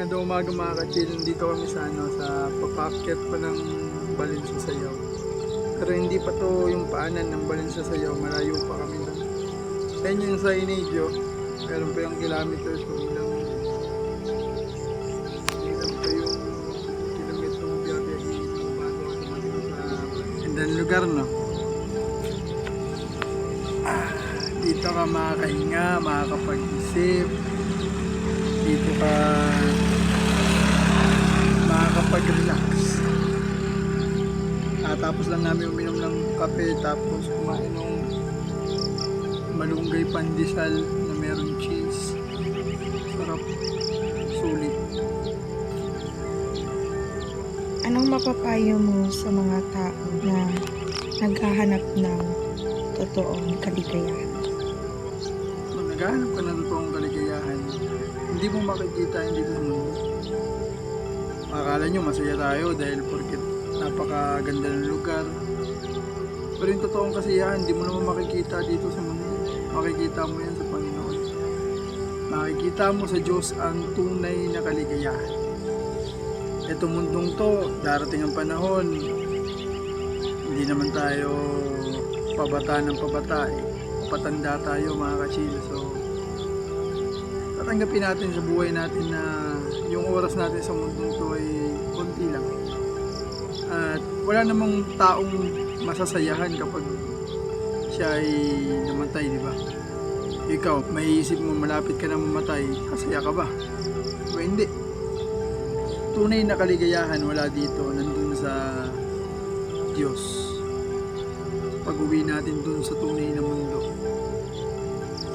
Magandang umaga mga ka-chill. Dito kami sa sa papaakyat pa ng Balin sa Sayaw. Pero hindi pa to yung paanan ng Balin sa Sayaw. Malayo pa kami doon. Yan yung signage oh. Meron pa yung kilometers kung ilang pa yung kilometrong biyahe bago ako dumating sa gandang lugar, no? Dito ka makakahinga, makakapag-isip. Dito ka makakapag-relax. Tapos lang namin uminom ng kape, tapos kumain ng malunggay pandesal na meron cheese. Sarap, sulit. Anong mapapayo mo sa mga tao na naghahanap ng totoong kaligayahan? Kung naghahanap ka ng totoong kaligayahan, hindi mo makikita, hindi mo mundo. Akala nyo masaya tayo dahil porket napakaganda ng lugar. Pero yung totoong kasiyahan, hindi mo naman makikita dito sa mundo. Makikita mo yan sa Panginoon. Makikita mo sa Diyos ang tunay na kaligayahan. Itong mundong to, darating ang panahon, hindi naman tayo pabata ng pabata eh. Patanda tayo mga ka-chill. So, tatanggapin natin sa buhay natin na yung oras natin sa mundong to ay konti lang. At wala namang taong masasayahan kapag siya ay namatay, di ba? Ikaw, may isip mo malapit ka na mamatay, kasaya ka ba? O hindi. Tunay na kaligayahan wala dito, nandun sa Diyos. Pag-uwi natin dun sa tunay na mundo.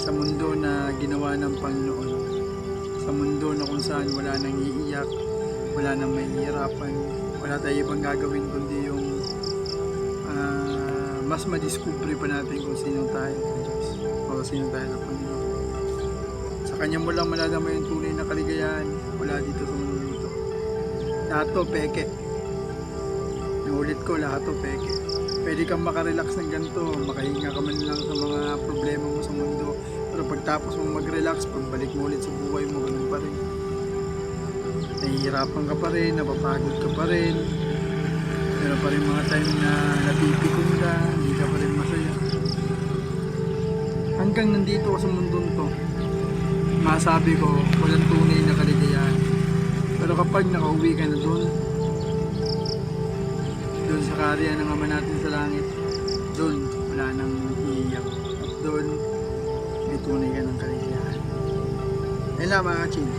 Sa mundo na ginawa ng Panginoon. Sa mundo na kung saan wala nang iiyak, wala nang mahihirapan, wala tayo ibang gagawin kundi yung mas madiscovery pa natin kung sino tayo sa Diyos o sino tayo sa Panginoon. Sa Kanya mo lang malalama yung tunay na kaligayahan, wala dito sa mundo nito. Lahat to peke. Naulit ko, lahat to peke. Pwede kang makarelax ng ganito, makahinga ka man lang sa mga problema mo sa mundo. Pero pagtapos mo mag-relax, pagbalik mo ulit sa buhay mo, ganun pa rin. Nahihirapan ka pa rin, napapagod ka pa rin. Meron pa rin mga time na napipikon ka, hindi ka pa rin masaya. Hanggang nandito ka sa mundong to, masabi ko, walang tunay na kaligayahan. Pero kapag nakauwi ka na doon sa karya ng Ama natin sa langit, doon wala nang iiyak. At doon may tunay ka ng kaligayahan. Ayun lang mga chill.